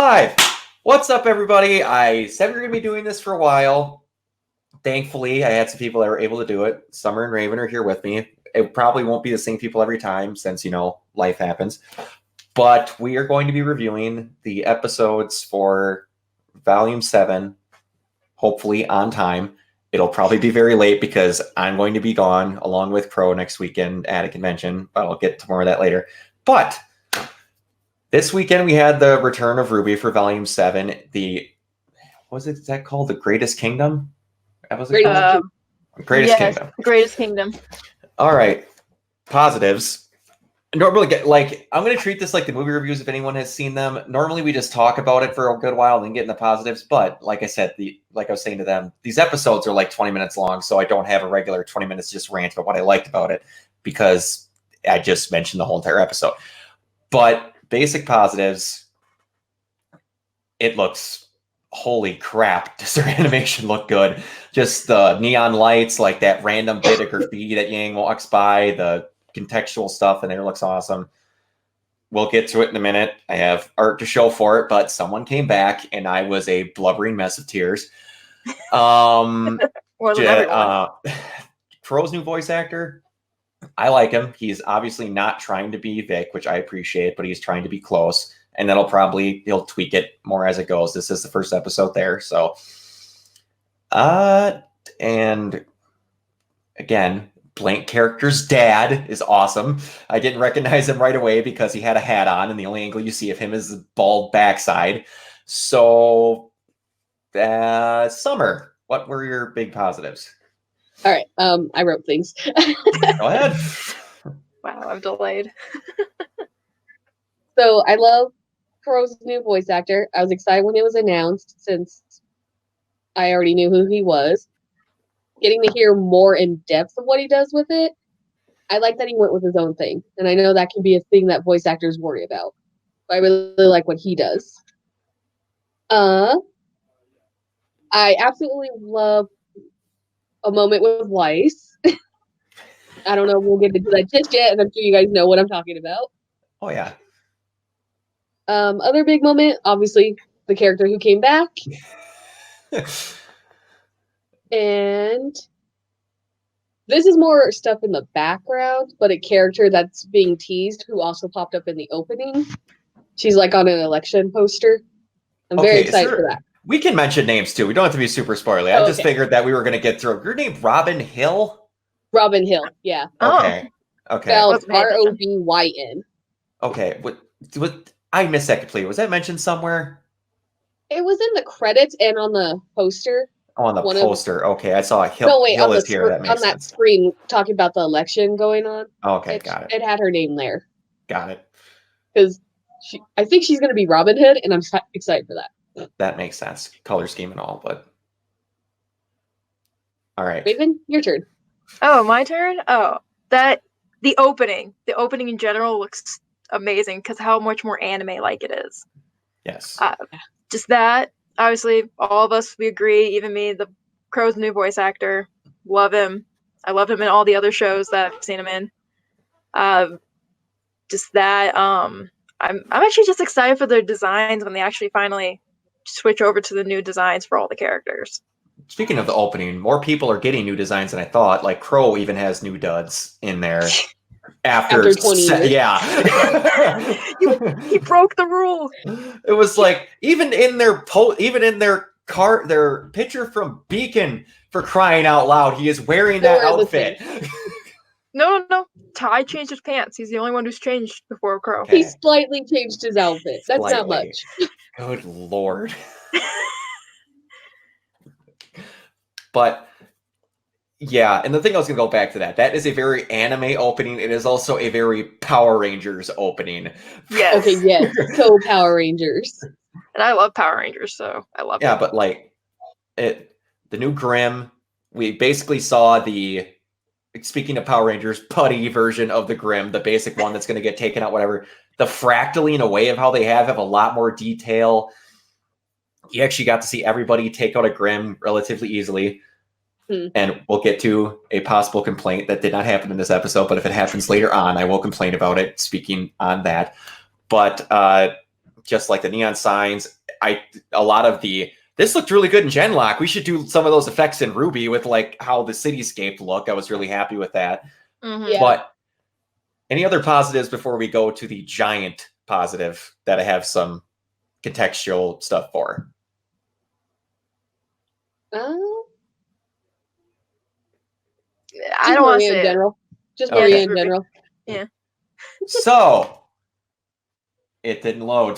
live! What's up, everybody? I said we were going to be doing this for a while. Thankfully, I had some people that were able to do it. Summer and Raven are here with me. It probably won't be the same people every time since, life happens. But we are going to be reviewing the episodes for Volume 7, hopefully on time. It'll probably be very late because I'm going to be gone along with Crow next weekend at a convention. But I'll get to more of that later. But this weekend we had the return of Ruby for Volume 7. What is that called? The Greatest Kingdom? That was it called? Greatest Kingdom. Greatest Kingdom. All right. Positives. Normally, I'm going to treat this like the movie reviews if anyone has seen them. Normally, we just talk about it for a good while and then get into positives. But like I said, like I was saying to them, these episodes are like 20 minutes long, so I don't have a regular 20 minutes just rant about what I liked about it because I just mentioned the whole entire episode. But basic positives, it looks, holy crap, does their animation look good? Just the neon lights, like that random bit of graffiti that Yang walks by, the contextual stuff in there looks awesome. We'll get to it in a minute. I have art to show for it, but someone came back and I was a blubbering mess of tears. Crow's new voice actor, I like him. He's obviously not trying to be Vic, which I appreciate, but he's trying to be close. And he'll tweak it more as it goes. This is the first episode there. So, and again, Blank character's dad is awesome. I didn't recognize him right away because he had a hat on, and the only angle you see of him is the bald backside. So, Summer, what were your big positives? All right. I wrote things. Go ahead. Wow, I'm delayed. So I love Crow's new voice actor. I was excited when it was announced since I already knew who he was. Getting to hear more in depth of what he does with it. I like that he went with his own thing. And I know that can be a thing that voice actors worry about. But I really like what he does. I absolutely love a moment with Weiss. I don't know if we'll get into that just yet, and I'm sure you guys know what I'm talking about. Oh, yeah. Other big moment, obviously, the character who came back. And this is more stuff in the background, but a character that's being teased who also popped up in the opening. She's like on an election poster. I'm very excited for that. We can mention names too. We don't have to be super spoilerly. I just figured that we were going to get through. Your name, Robin Hill? Robin Hill, yeah. Okay. Spelled Robyn. Okay. What? I missed that completely. Was that mentioned somewhere? It was in the credits and on the poster. Oh, on the poster. Okay, I saw a Hill. No, wait, Hill is here. That makes sense. On that screen, talking about the election going on. Okay, got it. It had her name there. Got it. Because I think she's going to be Robin Hood, and I'm excited for that. That makes sense. Color scheme and all, but all right. Raven, your turn. Oh, my turn? Oh, the opening in general looks amazing because how much more anime-like it is. Yes. Just that. Obviously, all of us, we agree, even me, the Crow's new voice actor. Love him. I love him in all the other shows that I've seen him in. Just that. I'm actually just excited for their designs when they actually finally switch over to the new designs for all the characters. Speaking of the opening, more people are getting new designs than I thought. Like Crow even has new duds in there. After 20 years. Yeah. He broke the rule. It was like even in their their picture from Beacon, for crying out loud, he is wearing that outfit. No. Ty changed his pants. He's the only one who's changed before Crow. Okay. He slightly changed his outfit. That's not much. Good Lord. But yeah, and the thing I was going to go back to that is a very anime opening. It is also a very Power Rangers opening. Yes. Okay, yes. So Power Rangers. And I love Power Rangers, so I love it. Yeah, but the new Grimm, we basically saw speaking of Power Rangers, putty version of the Grimm, the basic one that's going to get taken out, whatever. The fractaling away of how they have a lot more detail. You actually got to see everybody take out a Grimm relatively easily. And we'll get to a possible complaint that did not happen in this episode, but if it happens later on, I will complain about it, speaking on that. But just like the neon signs. A lot of this looked really good in Genlock. We should do some of those effects in Ruby with like how the cityscape looked. I was really happy with that. Mhm. Yeah. But any other positives before we go to the giant positive that I have some contextual stuff for? I don't want to Maria say in it. general. Just Okay. Maria just in Ruby. general. So it didn't load.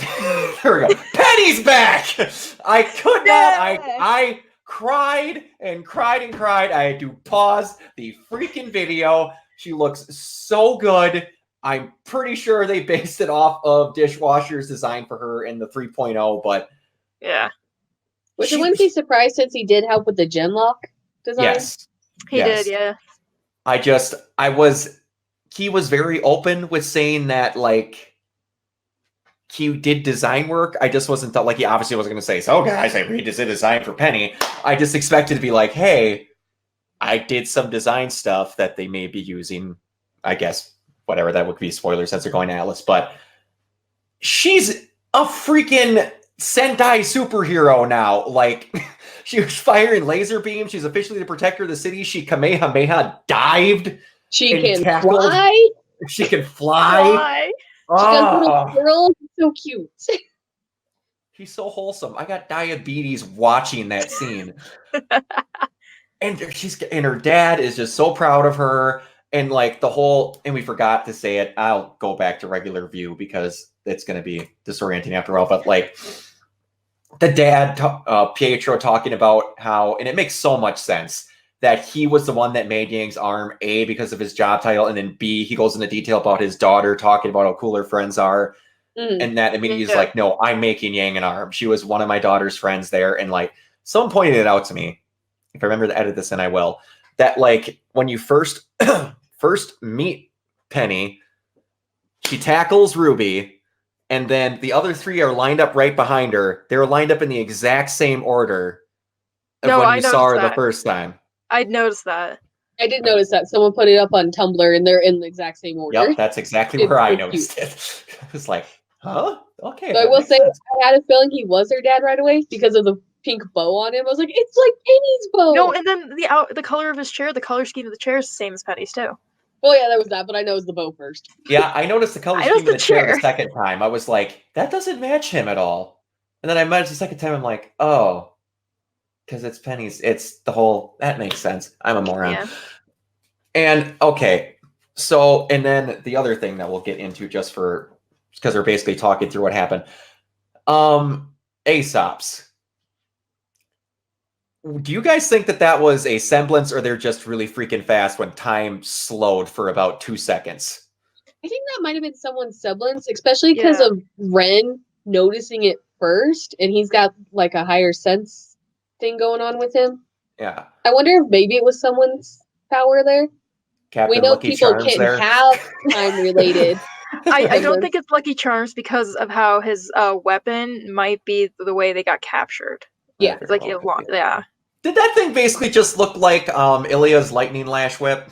There we go. Penny's back. I could not. Yay! I cried and cried and cried. I had to pause the freaking video. She looks so good. I'm pretty sure they based it off of Dishwasher's design for her in the 3.0, but Yeah, Which I wouldn't be surprised since he did help with the Genlock design. yes. he Yes. did. Yeah. He was very open with saying that, like, he did design work. I just wasn't thought, like, he obviously wasn't going to say, so guys, I redid the design for Penny. I just expected to be like, hey, I did some design stuff that they may be using, I guess, whatever that would be spoiler since they're going to Atlas, but she's a freaking Sentai superhero now. Like, she was firing laser beams. She's officially the protector of the city. She Kamehameha dived. She And can tackled. fly. She can fly. Why? She does little Oh, swirls. It's so cute. he's so wholesome. I got diabetes watching that scene. And her dad is just so proud of her. And like and we forgot to say it. I'll go back to regular view because it's going to be disorienting after all. But like the dad, Pietro, talking about how, and it makes so much sense that he was the one that made Yang's arm, A, because of his job title, and then B, he goes into detail about his daughter, talking about how cool her friends are. And that immediately is like, no, I'm making Yang an arm. She was one of my daughter's friends there. And like, someone pointed it out to me. If I remember to edit this in, I will. That like, when you first meet Penny, she tackles Ruby, and then the other three are lined up right behind her. They're lined up in the exact same order of No, when I you saw her noticed the that. first time. I'd noticed that. I did notice that someone put it up on Tumblr and they're in the exact same order. Yep, that's exactly It's where I so noticed it. It's like, huh? Okay. So I that will makes say, sense. I had a feeling he was their dad right away because of the pink bow on him. I was like, it's like Penny's bow. No, and then the color of his chair, the color scheme of the chair is the same as Penny's too. Well, yeah, there was that, but I know it was the bow first. Yeah, I noticed the color I scheme noticed of the the chair the chair. second time. I was like, that doesn't match him at all. And then I met it the second time. I'm like, oh, because it's Penny's. It's the whole. That makes sense. I'm a moron. Yeah. And okay, so and then the other thing that we'll get into just for because we're basically talking through what happened. Aesop's. Do you guys think that was a semblance, or they're just really freaking fast when time slowed for about 2 seconds? I think that might have been someone's semblance, especially because Yeah. of Ren noticing it first, and he's got like a higher sense thing going on with him. Yeah, I wonder if maybe it was someone's power there. Captain We know Lucky people Charms can there. have time related. I don't think it's Lucky Charms because of how his weapon might be the way they got captured. Yeah. It's like yeah. Did that thing basically just look like Ilya's lightning lash whip?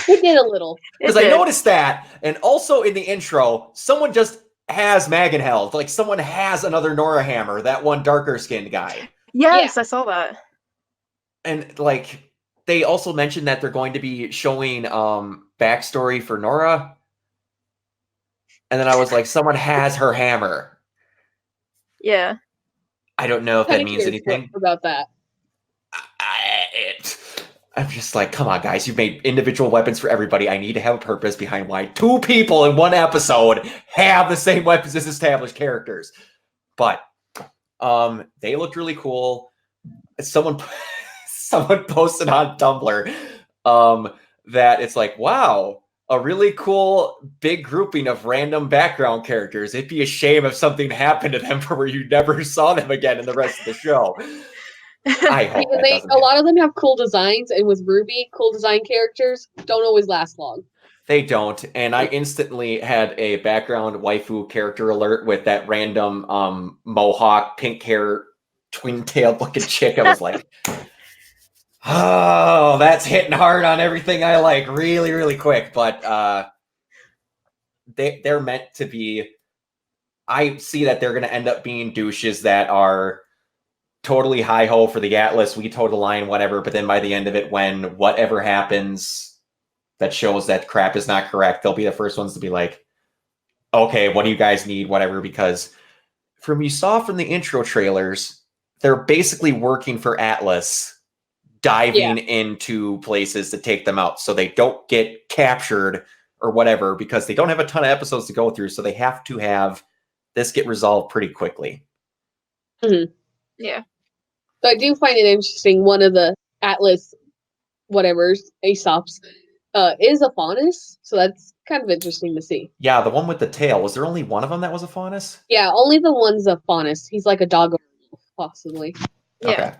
It did a little. Because I noticed that, and also in the intro, someone just has Magenheld. Like someone has another Nora Hammer, that one darker skinned guy. Yes, I saw that. And like they also mentioned that they're going to be showing backstory for Nora. And then I was like, someone has her hammer. Yeah. I don't know if that means anything about that. I'm just like, come on, guys. You've made individual weapons for everybody. I need to have a purpose behind why 2 people in one episode have the same weapons as established characters. But they looked really cool. Someone posted on Tumblr that it's like, wow, a really cool big grouping of random background characters. It'd be a shame if something happened to them for where you never saw them again in the rest of the show. I hope A lot of them have cool designs, and with Ruby, cool design characters don't always last long. They don't, and I instantly had a background waifu character alert with that random mohawk, pink hair, twin-tailed looking chick. I was like, oh, that's hitting hard on everything I like really, really quick. But they're meant to be. I see that they're going to end up being douches that are totally hi-ho for the Atlas, we toe the line, whatever. But then by the end of it, when whatever happens that shows that crap is not correct, they'll be the first ones to be like, okay, what do you guys need, whatever. Because from you saw from the intro trailers, they're basically working for Atlas, diving into places to take them out so they don't get captured or whatever, because they don't have a ton of episodes to go through. So they have to have this get resolved pretty quickly. Mm-hmm. Yeah. So I do find it interesting. One of the Atlas, whatever's Aesop's, is a faunus. So that's kind of interesting to see. Yeah, the one with the tail. Was there only one of them that was a faunus? Yeah, only the one's a faunus. He's like a dog, possibly. Yeah. Okay.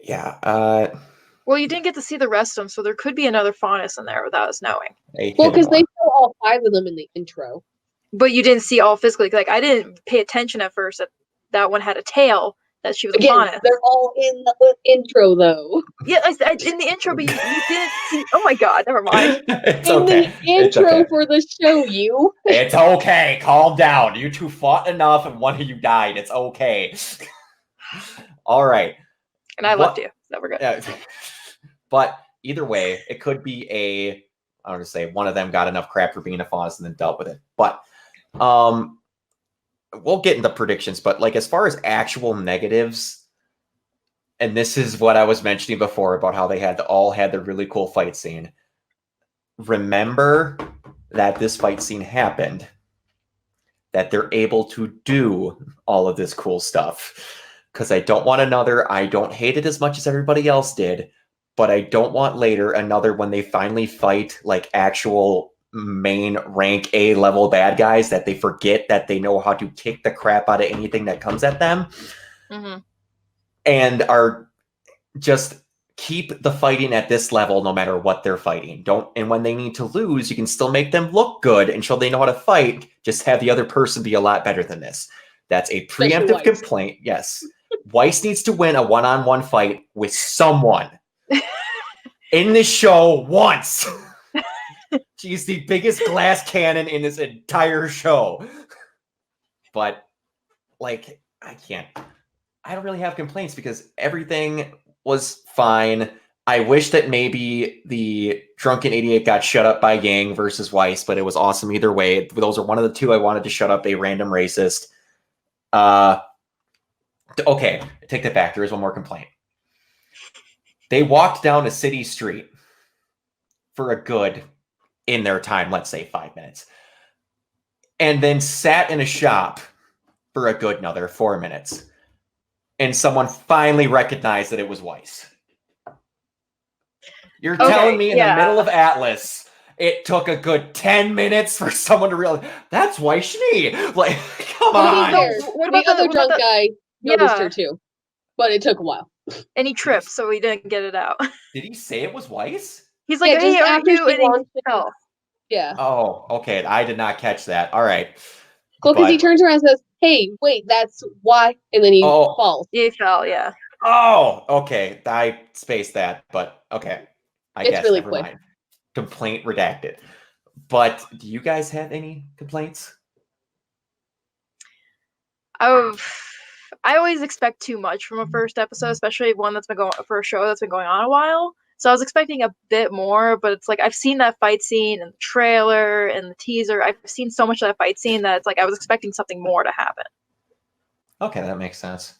Yeah. Well, you didn't get to see the rest of them, so there could be another faunus in there without us knowing. Well, because they show all 5 of them in the intro. But you didn't see all physically. Like, I didn't pay attention at first that one had a tail, that she was a faunus. They're all in the intro, though. Yeah, in the intro, but you didn't see. Oh my god, never mind. It's in okay. the intro for the show, you. It's okay. Calm down. You two fought enough, and one of you died. It's okay. All right. And I left you. So we're good. Yeah. But either way, it could be I don't know, say one of them got enough crap for being a faunus and then dealt with it. But we'll get into predictions. But like as far as actual negatives, and this is what I was mentioning before about how they all had the really cool fight scene. Remember that this fight scene happened, that they're able to do all of this cool stuff. Because I don't want another, I don't hate it as much as everybody else did, but I don't want later another when they finally fight like actual main rank A level bad guys that they forget that they know how to kick the crap out of anything that comes at them. Mm-hmm. And are just keep the fighting at this level no matter what they're fighting. And when they need to lose, you can still make them look good and show they know how to fight. Just have the other person be a lot better than this. That's a preemptive complaint. Yes. Weiss needs to win a one-on-one fight with someone in this show once. She's the biggest glass cannon in this entire show. But like, I don't really have complaints because everything was fine. I wish that maybe the drunken idiot got shut up by Yang versus Weiss, but it was awesome either way. Those are one of the two I wanted to shut up, a random racist. Okay, I take that back. There is one more complaint. They walked down a city street for a good, in their time, let's say 5 minutes, and then sat in a shop for a good another 4 minutes. And someone finally recognized that it was Weiss. You're telling me in the middle of Atlas, it took a good 10 minutes for someone to realize that's Weiss Schnee. Like, come on. What about the other drunk guy? Noticed her too, but it took a while. And he tripped, so he didn't get it out. Did he say it was Weiss? He's like, hey, after you? And he fell. Yeah. Oh, okay. I did not catch that. All right. Well, because he turns around and says, hey, wait, that's why. And then he falls. He fell, yeah. Oh, okay. I spaced that, but okay. I guess really never quick. mind. Complaint redacted. But do you guys have any complaints? I always expect too much from a first episode, especially one that's been going for a show that's been going on a while. So I was expecting a bit more, but it's like I've seen that fight scene in the trailer and the teaser. I've seen so much of that fight scene that it's like I was expecting something more to happen. Okay, that makes sense.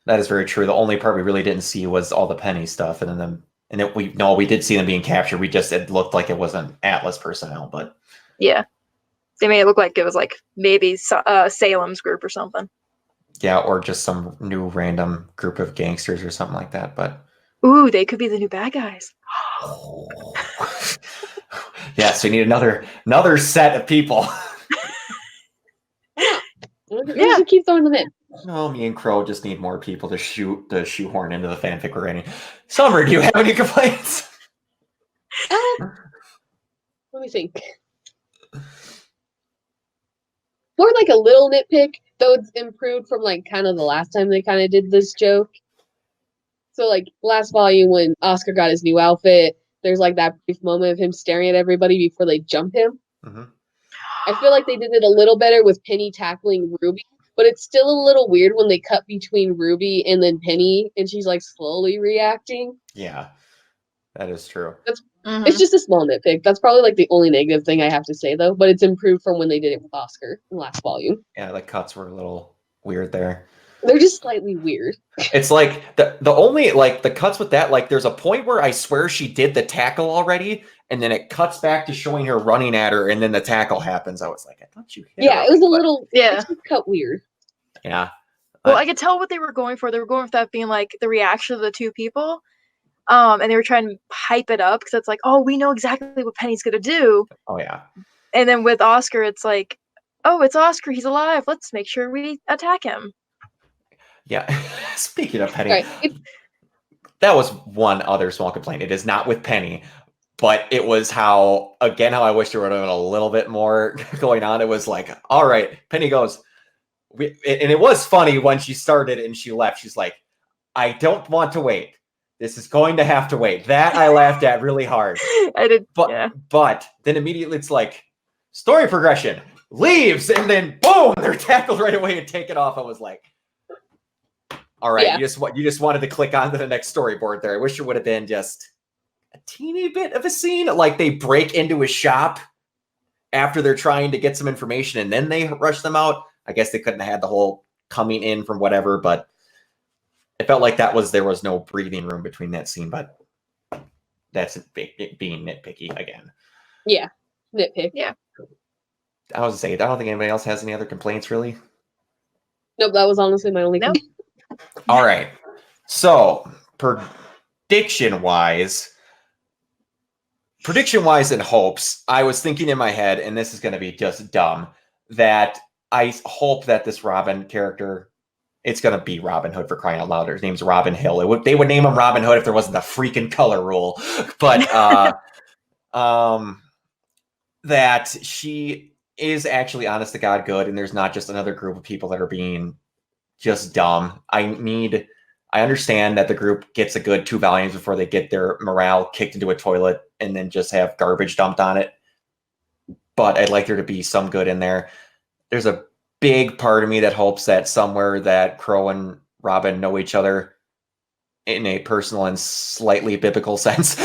That is very true. The only part we really didn't see was all the Penny stuff, and then we did see them being captured. It looked like it wasn't Atlas personnel, but yeah, they made it look like it was like maybe Salem's group or something. Yeah, or just some new random group of gangsters or something like that. But ooh, they could be the new bad guys. Yes, we need another set of people. Yeah, just keep throwing them in. No, me and Crow just need more people to shoehorn into the fanfic we're writing. Summer, do you have any complaints? Let me think. More like a little nitpick, though it's improved from like kind of the last time they kind of did this joke. So like last volume when Oscar got his new outfit, there's like that brief moment of him staring at everybody before they jump him. Mm-hmm. I feel like they did it a little better with Penny tackling Ruby, but it's still a little weird when they cut between Ruby and then Penny, and she's like slowly reacting. Yeah, that is true. Mhm. It's just a small nitpick. That's probably like the only negative thing I have to say though, but it's improved from when they did it with Oscar in the last volume. Yeah, the cuts were a little weird there. They're just slightly weird. It's like the only like the cuts with that, like there's a point where I swear she did the tackle already, and then it cuts back to showing her running at her, and then the tackle happens. I was like, I thought you hit Yeah, her it was a already, but- little Yeah. it's just cut weird. Yeah. Well, I could tell what they were going for. They were going for that being like the reaction of the two people. And they were trying to hype it up because it's like, oh, we know exactly what Penny's gonna do. Oh yeah. And then with Oscar, it's like, oh, it's Oscar, he's alive. Let's make sure we attack him. Yeah. Speaking of Penny, Right. that was one other small complaint. It is not with Penny, but it was how I wish there would have been a little bit more going on. It was like, all right, Penny goes, and it was funny when she started and she left. She's like, I don't want to wait. This is going to have to wait. That I laughed at really hard. I did. But Yeah. but then immediately it's like story progression, leaves, and then boom, they're tackled right away and taken off. I was like, all right, Yeah. you just wanted to click on to the next storyboard there. I wish it would have been just a teeny bit of a scene, like they break into his shop after they're trying to get some information and then they rush them out. I guess they couldn't have had the whole coming in from whatever, but it felt like there was no breathing room between that scene, but that's being nitpicky again. Yeah. Nitpick. I was saying, I don't think anybody else has any other complaints, really. Nope, that was honestly my only Nope. All right. So, prediction wise and hopes, I was thinking in my head, and this is going to be just dumb, that I hope that this Robin character, it's going to be Robin Hood for crying out loud. His name's Robin Hill. They would name him Robin Hood if there wasn't the freaking color rule. But that she is actually honest to God good, and there's not just another group of people that are being just dumb. I understand that the group gets a good 2 volumes before they get their morale kicked into a toilet and then just have garbage dumped on it. But I'd like there to be some good in there. There's a big part of me that hopes that somewhere that Crow and Robin know each other in a personal and slightly biblical sense.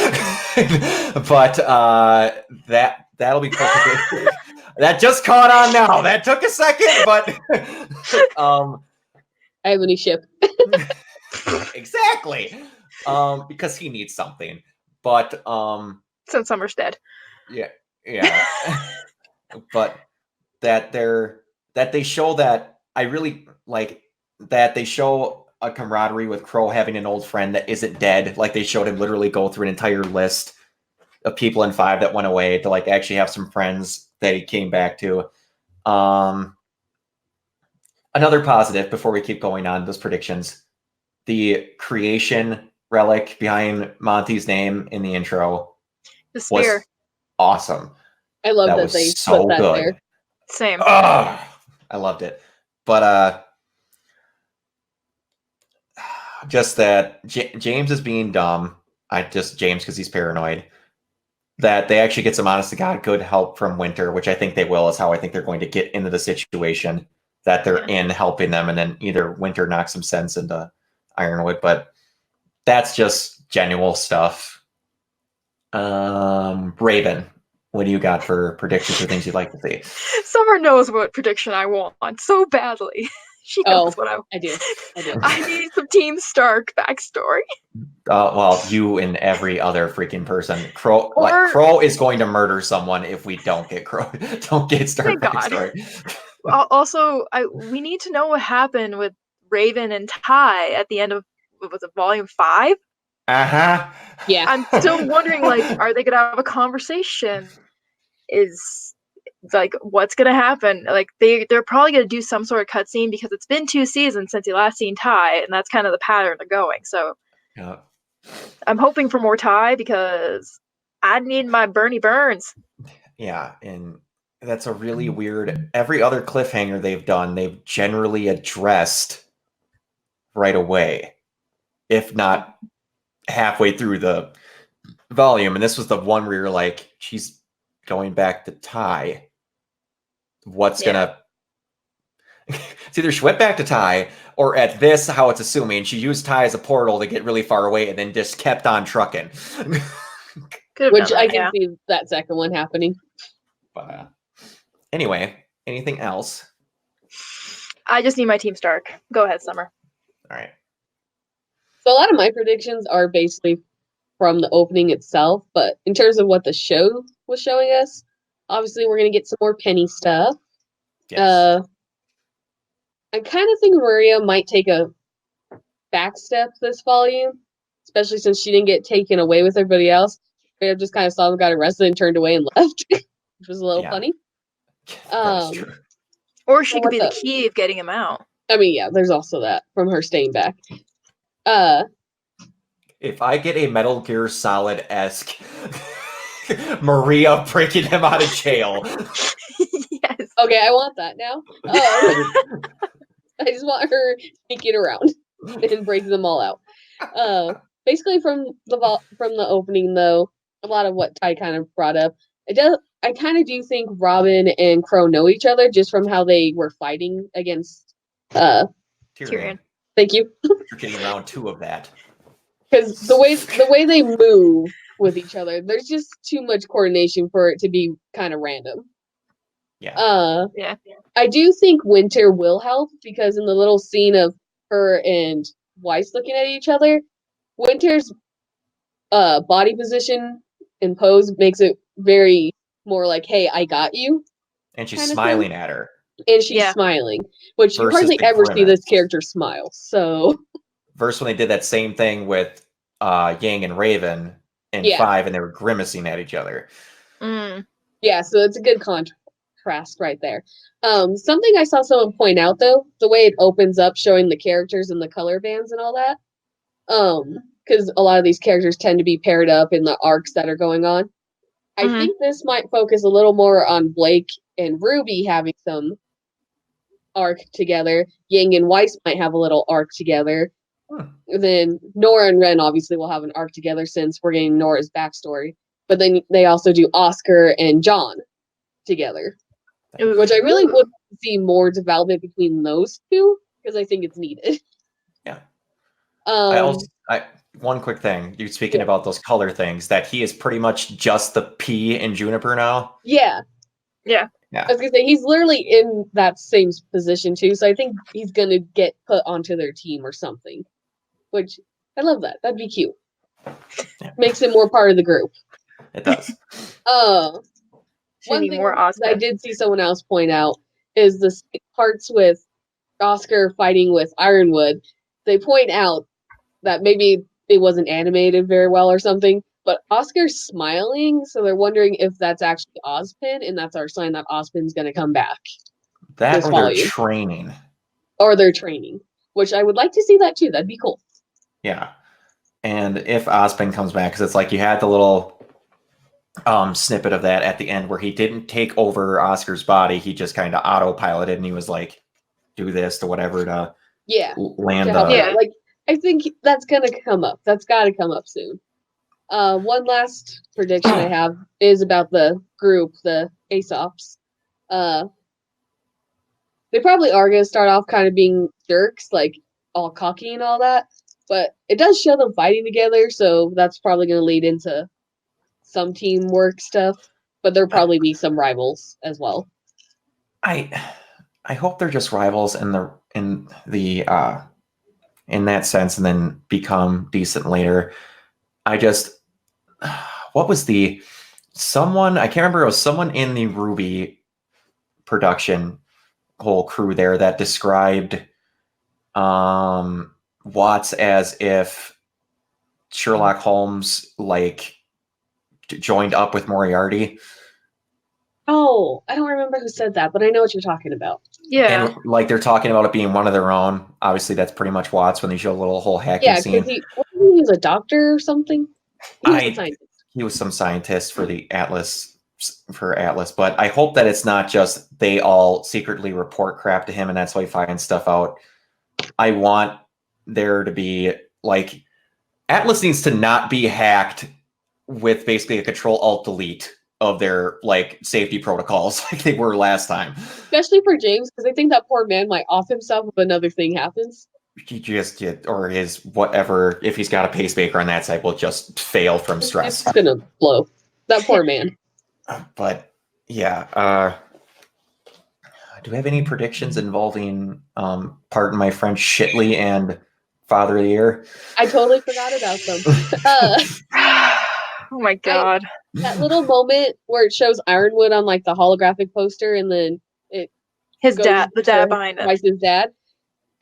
But that'll be complicated. That just caught on now. That took a second, but I have any ship. exactly. Because he needs something. But Since Summer's dead. yeah. But that they show that I really like that they show a camaraderie with Crow having an old friend that isn't dead. Like they showed him literally go through an entire list of people in 5 that went away to like actually have some friends that he came back to. Another positive before we keep going on those predictions, the creation relic behind Monty's name in the intro The was spear. awesome. I love that was they so put that good. there. Same. I loved it. But just that James is being dumb. James because he's paranoid. That they actually get some honest to God good help from Winter, which I think they will, is how I think they're going to get into the situation that they're in, helping them, and then either Winter knocks some sense into Ironwood. But that's just genuine stuff. Raven, what do you got for predictions or things you'd like to see? Summer knows what prediction I want so badly. She knows what I want. I do. I need some Team Stark backstory. Well, you and every other freaking person. Crow is going to murder someone if we don't get Stark Thank God. backstory. Also, we need to know what happened with Raven and Ty at the end of, what was it, volume 5? Uh-huh. Yeah. I'm still wondering, like, are they gonna have a conversation? Is like what's gonna happen? Like they're probably gonna do some sort of cutscene because it's been 2 seasons since you last seen Ty, and that's kind of the pattern they're going. So Yeah. I'm hoping for more Ty because I need my Bernie Burns. Yeah, and that's a really weird. Every other cliffhanger they've done, they've generally addressed right away, if not halfway through the volume. And this was the one where you're like, she's going back to Ty. what's Yeah. gonna. It's either she went back to Tai, or at this, how it's assuming she used Tai as a portal to get really far away, and then just kept on trucking. Could have Which done I that, can yeah. see that second one happening. But anyway, anything else? I just need my Team Stark. Go ahead, Summer. All right. So a lot of my predictions are basically from the opening itself, but in terms of what the show was showing us, obviously we're gonna get some more Penny stuff. Yes. I kind of think Maria might take a back step this volume, especially since she didn't get taken away with everybody else. I just kind of saw them got arrested and turned away and left, which was a little Yeah. funny. That's true. Or she Well, could be the what's up? key of getting him out. I mean, yeah, there's also that from her staying back. Uh, If I get a Metal Gear Solid-esque Maria breaking him out of jail, Yes. okay, I want that now. I just want her sneaking around and break them all out. Basically, from the opening, though, a lot of what Ty kind of brought up, I kind of do think Robin and Crow know each other just from how they were fighting against. Tyrion, Tyrion. Thank you, you're getting round 2 of that. because the way they move with each other, there's just too much coordination for it to be kind of random. Yeah. Yeah. I do think Winter will help because in the little scene of her and Weiss looking at each other, Winter's body position and pose makes it very more like, "Hey, I got you," And she's kind of smiling at her. and she's Yeah. smiling, which you Versus hardly the ever see grimace. this character smile. So Versus when they did that same thing with Yang and Raven in Yeah. 5, and they were grimacing at each other. Mm. yeah, so it's a good contrast right there. Something I saw someone point out though, the way it opens up, showing the characters and the color bands and all that. Because a lot of these characters tend to be paired up in the arcs that are going on. I Mhm. think this might focus a little more on Blake and Ruby having some arc together. Yang and Weiss might have a little arc together. Then Nora and Ren obviously will have an arc together since we're getting Nora's backstory. But then they also do Oscar and John together, Ooh. which I really would see more development between those two because I think it's needed. Yeah. Um, One quick thing. You speaking Yeah. about those color things, that he is pretty much just the P in Juniper now. yeah. Yeah. I was gonna say he's literally in that same position too, so I think he's gonna get put onto their team or something. Which I love that. That'd be cute. Yeah. Makes him more part of the group. It does. Should One be thing more that I Oscar. did see someone else point out is the parts with Oscar fighting with Ironwood. They point out that maybe it wasn't animated very well or something, but Oscar's smiling, so they're wondering if that's actually Ozpin, and that's our sign that Ozpin's going to come back. That This or they're volume. training. Or they're training, which I would like to see that too. That'd be cool. Yeah. And if Ozpin comes back, because it's like you had the little snippet of that at the end where he didn't take over Oscar's body. He just kind of autopiloted and he was like, do this to whatever to Yeah. land To help the. him out. Like, I think that's going to come up. That's got to come up soon. One last prediction I have is about the group, the Aesops. They probably are going to start off kind of being jerks, like all cocky and all that. But it does show them fighting together, so that's probably going to lead into some teamwork stuff. But there'll probably be some rivals as well. I hope they're just rivals in that sense, and then become decent later. What was someone, I can't remember, it was someone in the Ruby production whole crew there that described Watts as if Sherlock Holmes like joined up with Moriarty. Oh, I don't remember who said that, but I know what you're talking about. Yeah. And like they're talking about it being one of their own. Obviously, that's pretty much Watts when they show a little whole hacking Yeah, scene. because he was a doctor or something. He was a scientist. He was some scientist for the Atlas, but I hope that it's not just they all secretly report crap to him and that's why he finds stuff out. I want there to be like Atlas needs to not be hacked with basically a Control-Alt-Delete of their like safety protocols like they were last time. Especially for James, because I think that poor man might off himself if another thing happens. He just or his whatever, if he's got a pacemaker on that side, will just fail from stress. It's gonna blow. That poor man. But yeah, do we have any predictions involving pardon my French, Shitley and Father of the Year? I totally forgot about them. Oh my god. That little moment where it shows Ironwood on like the holographic poster, and then His goes dad, the dad to behind it. Weiss's dad.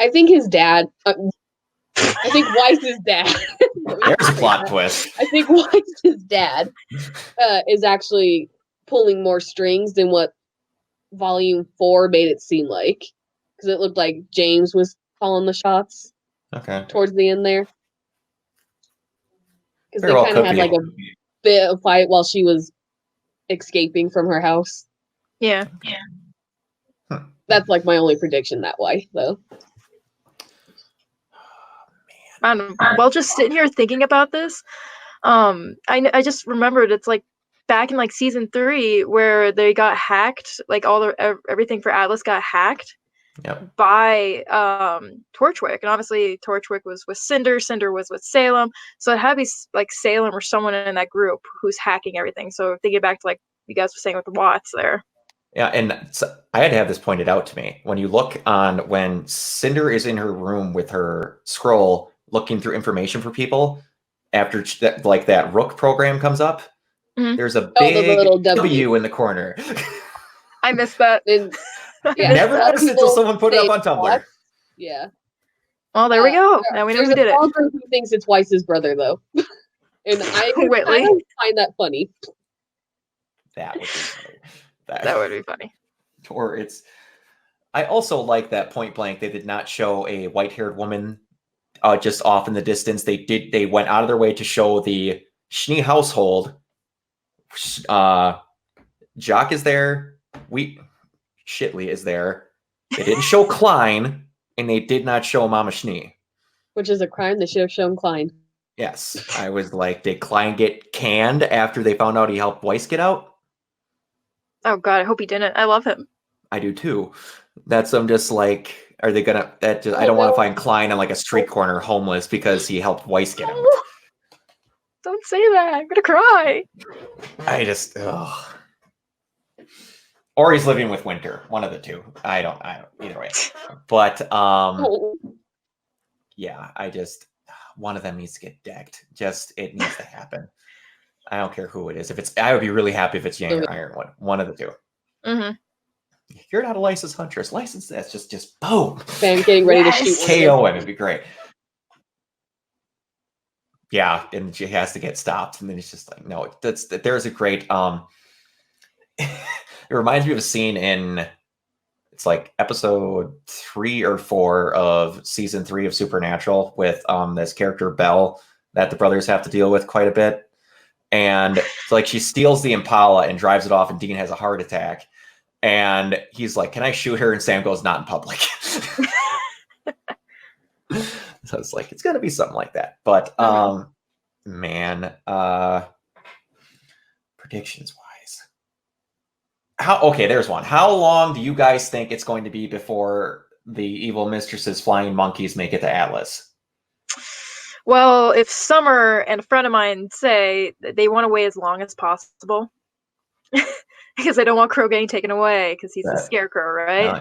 I think his dad. I think Weiss's dad. There's a plot twist. I think Weiss's dad is actually pulling more strings than what Volume 4 made it seem like, because it looked like James was calling the shots Okay. towards the end there. Because Very they well kind of could had be. like a bit of fight while she was escaping from her house. Yeah. That's like my only prediction that way, though. I don't know. Well, just sitting here thinking about this, I just remembered it's like back in like season 3 where they got hacked, like all the everything for Atlas got hacked Yep. by Torchwick, and obviously Torchwick was with Cinder was with Salem, so it had to be like Salem or someone in that group who's hacking everything. So thinking back to like you guys were saying with the Watts there. Yeah, and so I had to have this pointed out to me. When you look on when Cinder is in her room with her scroll looking through information for people, after that, like that Rook program comes up, Mhm. there's a the big little W in the corner. I missed that. And Yeah. Never noticed it until someone put it up on Tumblr. yeah. Well, there we go. Now we know There's we did a it. blogger who thinks it's Weiss's brother, though. And I Whitley. kind of find that funny. That would be funny. That would be funny. Or it's. I also like that point blank. They did not show a white-haired woman just off in the distance. They went out of their way to show the Schnee household. Jock is there. Shitley is there. They didn't show Klein, and they did not show Mama Schnee. Which is a crime. They should have shown Klein. Yes, I was like, did Klein get canned after they found out he helped Weiss get out? Oh god, I hope he didn't. I love him. I do too. I'm just like, are they gonna? I don't want to find Klein on like a street corner homeless because he helped Weiss get him. Don't say that. I'm gonna cry. I just, or he's living with Winter. One of the two. I don't. Either way. But yeah, one of them needs to get decked. It needs to happen. I don't care who it is. I would be really happy if it's Yang or Ironwood. One of the two. Mm-hmm. You're not a licensed huntress. License this. Just boom. Bam, getting ready to shoot. KO him. It'd be great. Yeah, and she has to get stopped, and then it's just like, no. There's a great. It reminds me of a scene in. It's like episode 3 or 4 of season 3 of Supernatural with this character Belle that the brothers have to deal with quite a bit. And it's like she steals the Impala and drives it off, and Dean has a heart attack. And he's like, "Can I shoot her?" And Sam goes, "Not in public." So it's like, it's gonna be something like that. But man, predictions wise. Okay, there's one. How long do you guys think it's going to be before the evil mistress's flying monkeys make it to Atlas? Well, if Summer and a friend of mine say that they want to wait as long as possible because they don't want Crow getting taken away because he's a scarecrow, right?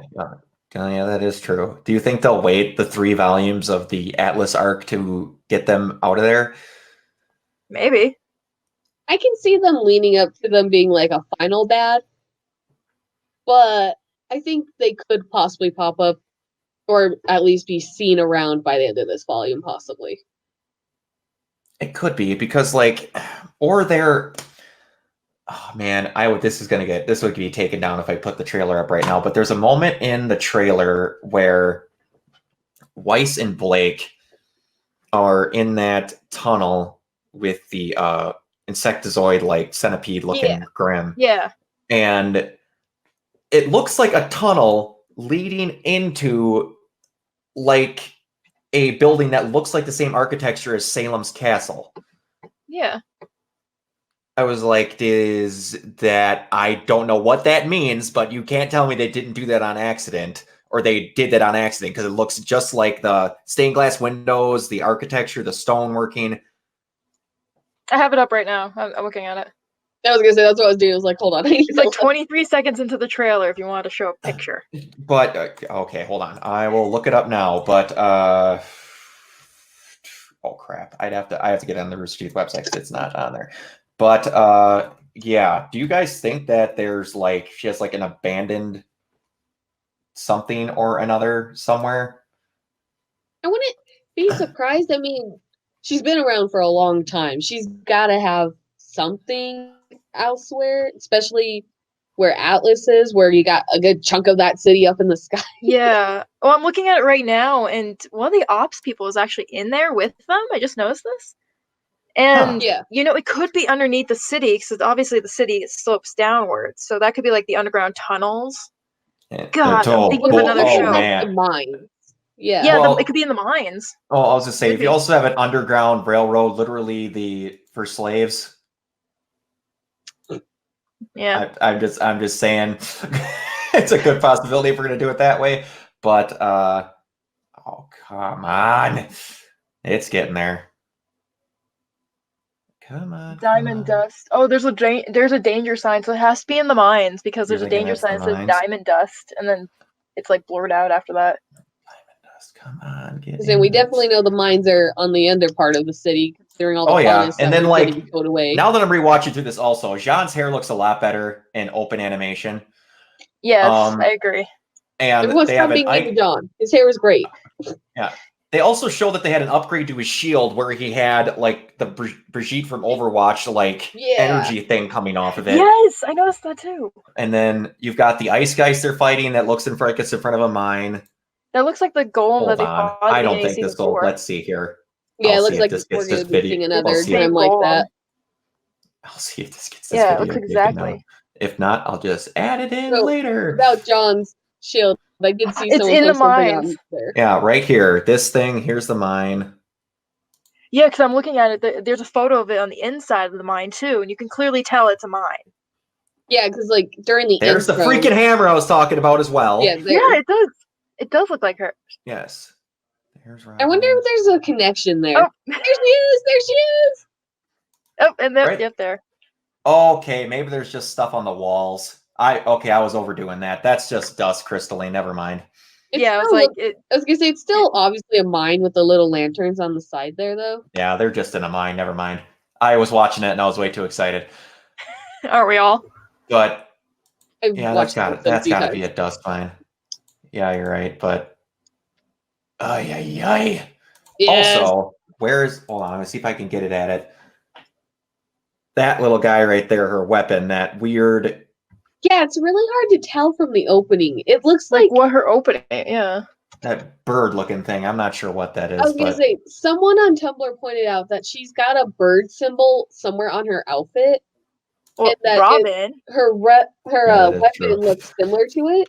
Yeah, that is true. Do you think they'll wait the 3 volumes of the Atlas arc to get them out of there? Maybe. I can see them leaning up to them being like a final bad, but I think they could possibly pop up or at least be seen around by the end of this volume, possibly. It could be because or they're, oh man, this would be taken down if I put the trailer up right now, but there's a moment in the trailer where Weiss and Blake are in that tunnel with the insectozoid centipede looking Grim. Yeah. And it looks like a tunnel leading into a building that looks like the same architecture as Salem's castle. Yeah. I was like, is that I don't know what that means, but you can't tell me they didn't do that on accident, or they did that on accident, because it looks just like the stained glass windows, the architecture, the stoneworking. I have it up right now. I'm looking at it. I was gonna say that's what I was doing. I was like, hold on. It's like 23 seconds into the trailer if you wanted to show a picture. But okay, hold on. I will look it up now. But oh crap, I have to get on the Rooster Teeth website because it's not on there. But yeah, do you guys think that there's like she has like an abandoned something or another somewhere? I wouldn't be surprised. I mean, she's been around for a long time. She's got to have something elsewhere, especially where Atlas is, where you got a good chunk of that city up in the sky. Yeah. Well, I'm looking at it right now, and one of the ops people is actually in there with them. I just noticed this. And, Yeah. you know, it could be underneath the city, because obviously the city slopes downwards. So that could be like the underground tunnels. God, I'm thinking of another They show. have Man. the mines. Yeah. Yeah, Well- it could be in the mines. Oh, I was just saying, if Could you be. also have an underground railroad, literally for slaves. Yeah. I'm just saying, it's a good possibility if we're gonna do it that way. But oh come on, it's getting there. Come on, Diamond come on. dust. Oh, there's a danger sign, so it has to be in the mines because You're there's a thinking danger that's the sign that says mines? diamond dust, and then it's like blurred out after that. Come on, get Because we in definitely this. know the mines are on the under part of the city, considering all the Oh, yeah. colonists And that then, were like, getting towed away. Now that I'm rewatching through this, also Jean's hair looks a lot better in open animation, Yes, Um, I agree. and Everyone's they have stop an being mean to John. His hair was great. They also show that they had an upgrade to his shield where he had like the Brigitte from Overwatch like Yeah. energy thing coming off of it. Yes, I noticed that too. And then you've got the ice guys they're fighting that looks in front of a mine. That looks like the golem Hold that they on. fought at the I don't beginning of think this season will. 4. Let's see here. Yeah, I'll it see looks if like this we're gets going this to be video. seeing I'll another see Same time like golem. that. I'll see if this gets this Yeah, it video looks taken down. exactly. If not, I'll just add it in So, later. About John's shield, I did see It's someone in the post something mines. on there. Yeah, right here. This thing, here's the mine. Yeah, because I'm looking at it. There's a photo of it on the inside of the mine too, and you can clearly tell it's a mine. Yeah, because like during the There's the intro, freaking hammer I was talking about as well. Yeah, there. Yeah, it does. It does look like her. Yes. There's I wonder if there's a connection there. Oh. There she is! There she is! Oh, and then Right. yep, there. Okay, maybe there's just stuff on the walls. I was overdoing that. That's just dust crystalline. Never mind. Yeah, I was still like, look- I was gonna say it's still obviously a mine with the little lanterns on the side there, though. Yeah, they're just in a mine. Never mind. I was watching it and I was way too excited. aren't we all? But I've yeah, watched that's it a few got to times. be a dust mine. Yeah, you're right. But ay. Yes. Also, where's? Hold on. Let me see if I can get it at it. That little guy right there, her weapon. That weird. Yeah, it's really hard to tell from the opening. It looks Like like what her opening? Yeah. That bird-looking thing. I'm not sure what that is. I was gonna but say someone on Tumblr pointed out that she's got a bird symbol somewhere on her outfit. Well, And that Robin. Her Yeah, that is weapon true. looks similar to it.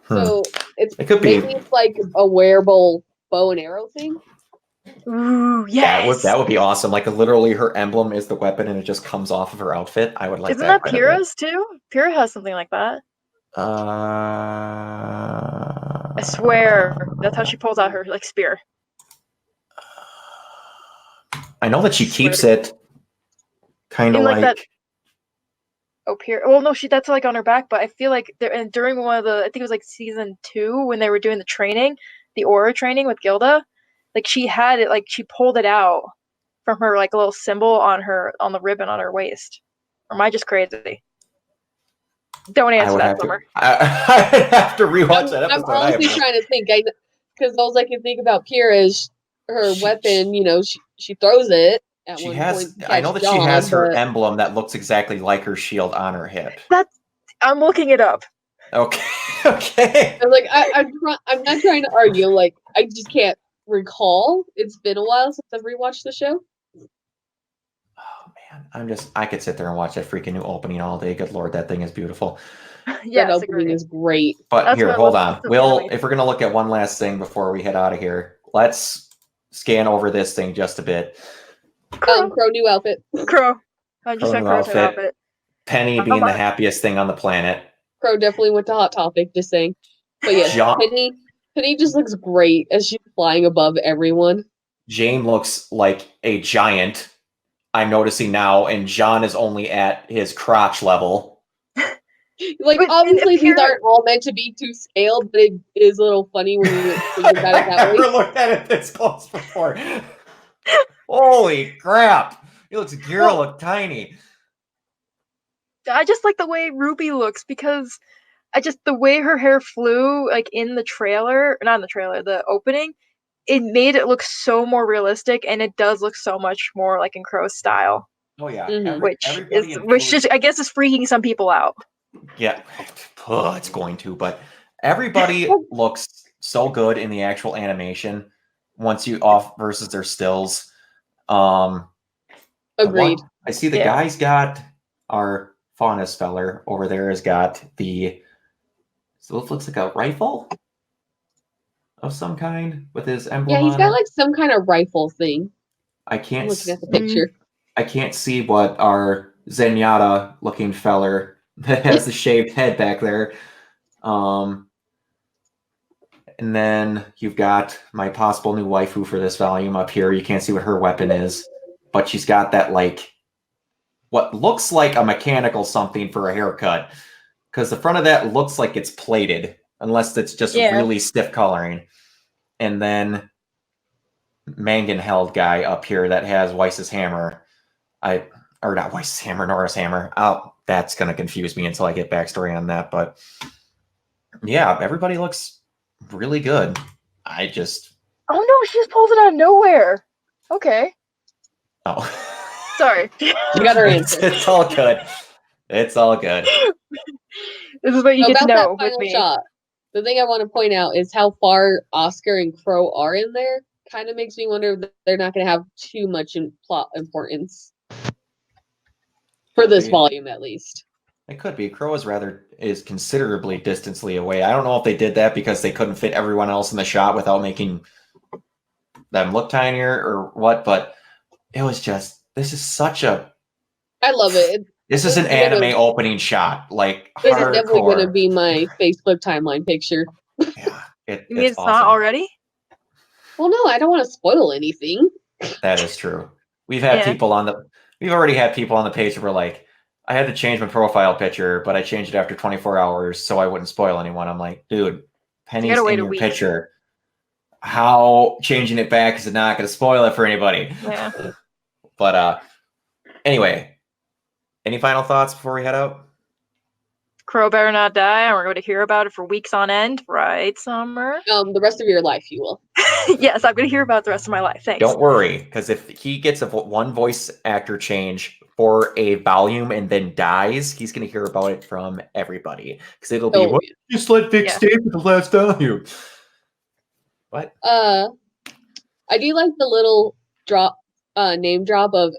Hmm. So it's It could be. maybe it's like a wearable bow and arrow thing. Ooh, yes. That would be awesome. Like literally, her emblem is the weapon, and it just comes off of her outfit. I would like Isn't that. that quite a bit. Pyrrha's too? Pyrrha has something like that. I swear, that's how she pulls out her like spear. I know that she Swear keeps to- it kind of In, like, like. that- Oh, Pyrrha. Well, no, that's like on her back. But I feel like and during one of the, I think it was like season 2 when they were doing the training, the aura training with Gilda, like she had it, like she pulled it out from her like little symbol on the ribbon on her waist. Or am I just crazy? Don't I answer would that, have to. Summer. I have to rewatch that I'm episode. I have honestly no- trying to think. Because all I can think about Pyrrha is her weapon. You know, she throws it at She one has. point. to I know catch that she has John, her but- emblem that looks exactly like her shield on her hip. I'm looking it up. Okay. Okay. I was like, I'm not trying to argue. Like, I just can't recall. It's been a while since I've rewatched the show. Oh man, I could sit there and watch that freaking new opening all day. Good lord, that thing is beautiful. That Yes, opening agree. is great. But That's here, what I hold love on. about We'll the if we're gonna look at one last thing before we head out of here, let's scan over this thing just a bit. Crow. Crow new outfit. Crow. 100% Crow new Crow's outfit. outfit. Penny How being the much? happiest thing on the planet. Crow definitely went to Hot Topic, just saying. But yes, John- Penny just looks great as she's flying above everyone. Jane looks like a giant. I'm noticing now, and John is only at his crotch level. Like, But obviously, these apparent- aren't all meant to be to scale, but it is a little funny when you think about it that I never way. looked at it this close before. Holy crap! He looks Gira look tiny. I just like the way Ruby looks because the way her hair flew, like in the trailer, not in the trailer, the opening, it made it look so more realistic, and it does look so much more like in Crow's style, Oh yeah, Mhm. which just I guess is freaking some people out. yeah, it's going to, but everybody looks so good in the actual animation once you off versus their stills. The Agreed. one- I see the Yeah. guy's got our Faunus feller over there has got the so it looks like a rifle of some kind with his emblem. Yeah, he's on got it. like some kind of rifle thing. I I'm can't looking at the Mhm. picture. I can't see what our Zenyatta looking feller that has the shaved head back there. And then you've got my possible new waifu for this volume up here. You can't see what her weapon is, but she's got that like what looks like a mechanical something for a haircut. Because the front of that looks like it's plated, unless it's just Yeah. really stiff coloring. And then Mangan held guy up here that has Weiss's hammer. Or not Weiss's hammer, Nora's hammer. Oh, that's gonna confuse me until I get backstory on that. But yeah, everybody looks really good. I just Oh no, she just pulls it out of nowhere. Okay, oh sorry. You got her it's, answer. it's all good. It's all good. This is what you get to About know that with final me. shot, the thing I want to point out is how far Oscar and Crow are in there. Kind of makes me wonder if they're not going to have too much in plot importance for this Maybe. volume, at least. It could be. Crow is considerably distantly away. I don't know if they did that because they couldn't fit everyone else in the shot without making them look tinier or what, but it was just this is such a I love it. this is an This is gonna- anime opening shot. Like This is definitely going to hardcore. be my Facebook timeline picture. Yeah, You mean it's awesome. not already? Well, no, I don't want to spoil anything. That is true. We've had Yeah. people we've already had people on the page who were like, I had to change my profile picture, but I changed it after 24 hours so I wouldn't spoil anyone. I'm like, dude, Penny's gotta wait in a your week. picture. How changing it back is not going to spoil it for anybody. Yeah. But anyway, any final thoughts before we head out? Crow better not die, and we're going to hear about it for weeks on end, right, Summer? The rest of your life, you will. Yes, I'm going to hear about it the rest of my life. Thanks. Don't worry, because if he gets one voice actor change for a volume and then dies, he's going to hear about it from everybody. Because it'll be, Oh, "What? Just let Vic Yeah. stay for the last volume. What? I do like the little name drop of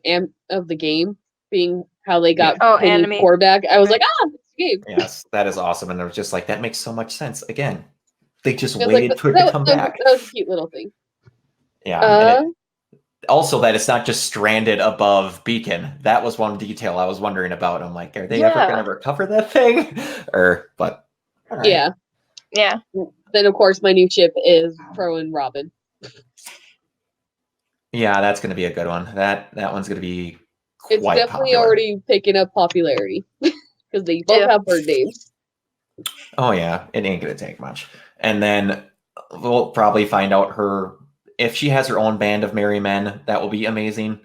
the game being how they got Oh, Penny's anime. quarterback. I was like, it's the game. Yes, that is awesome. And it was just like, that makes so much sense. Again, they just I was waited like, for it to come back. That was a cute little thing. Yeah. and also, that it's not just stranded above Beacon. That was one detail I was wondering about. I'm like, are they ever Yeah. going to recover that thing? But all right. Yeah. Yeah. Then of course my new ship is Crow and Robin. Yeah, that's going to be a good one. That one's going to be It's quite definitely popular. already picking up popularity because they both Yeah. have bird names. Oh yeah, it ain't going to take much. And then we'll probably find out if she has her own band of merry men. That will be amazing.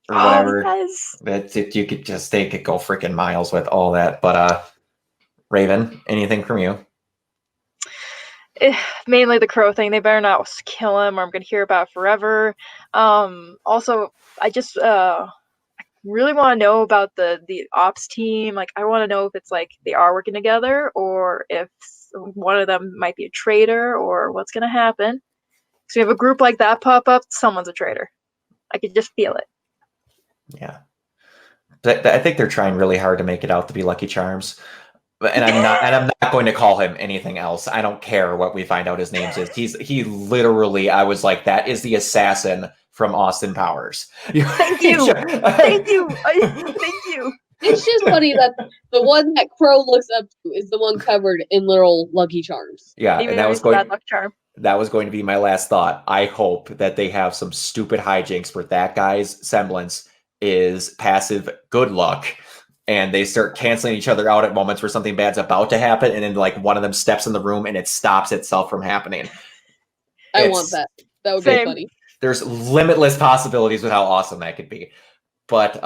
Or whatever. yes. They could go freaking miles with all that. But Raven, anything from you? Mainly the Crow thing. They better not kill him, or I'm going to hear about it forever. Also, I just really want to know about the ops team. Like, I want to know if it's like they are working together, or if one of them might be a traitor, or what's going to happen. So you have a group like that pop up, someone's a traitor. I could just feel it. Yeah. I think they're trying really hard to make it out to be Lucky Charms. And I'm not going to call him anything else. I don't care what we find out his name is. He literally, I was like, that is the assassin from Austin Powers. Thank you. Thank you. Thank you. It's just funny that the one that Crow looks up to is the one covered in little Lucky Charms. Yeah, Even and that though was he's a going. bad luck charm. That was going to be my last thought. I hope that they have some stupid hijinks where that guy's semblance is passive good luck, and they start canceling each other out at moments where something bad's about to happen, and then like one of them steps in the room and it stops itself from happening. I want that. That would Same. be funny. There's limitless possibilities with how awesome that could be. But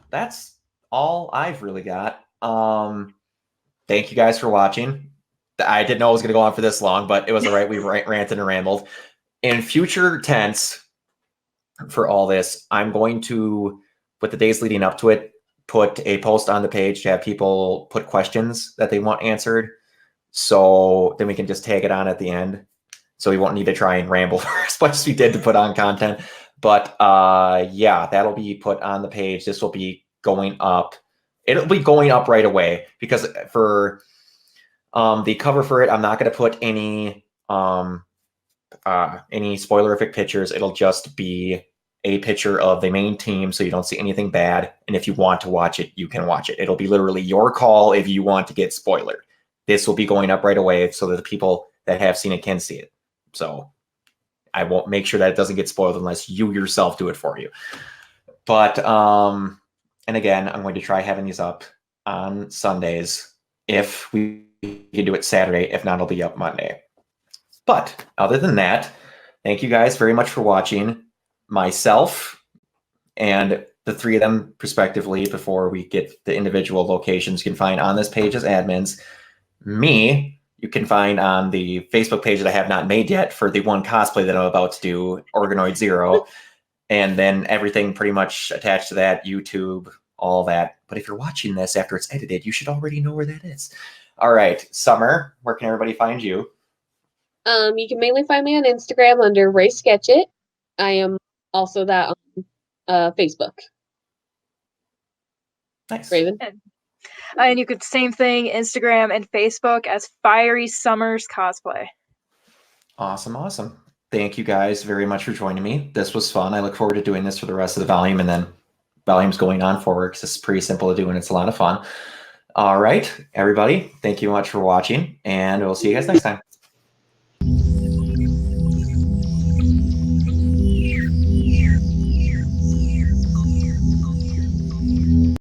that's all I've really got. Thank you guys for watching. I didn't know it was going to go on for this long, but it was all right. We ranted and rambled. In future tense for all this, I'm going to, with the days leading up to it, put a post on the page to have people put questions that they want answered. So then we can just tag it on at the end. So we won't need to try and ramble as much as we did to put on content. But yeah, that'll be put on the page. This will be going up. It'll be going up right away because for the cover for it, I'm not going to put any spoilerific pictures. It'll just be a picture of the main team, so you don't see anything bad. And if you want to watch it, you can watch it. It'll be literally your call if you want to get spoilered. This will be going up right away so that the people that have seen it can see it. So I won't make sure that it doesn't get spoiled unless you yourself do it for you. But and again, I'm going to try having these up on Sundays if we can do it Saturday. If not, it'll be up Monday. But other than that, thank you guys very much for watching. Myself and the three of them, respectively, before we get the individual locations, you can find on this page as admins. Me, you can find on the Facebook page that I have not made yet for the one cosplay that I'm about to do, Organoid Zero. And then everything pretty much attached to that, YouTube, all that. But if you're watching this after it's edited, you should already know where that is. All right, Summer, where can everybody find you? You can mainly find me on Instagram under Ray Sketch It. I am also that on Facebook. Nice. Raven. And you could same thing, Instagram and Facebook as Fiery Summers Cosplay. Awesome, awesome. Thank you guys very much for joining me. This was fun. I look forward to doing this for the rest of the volume, and then volumes going on forward because it's pretty simple to do and it's a lot of fun. All right, everybody, thank you much for watching, and we'll see you guys next time.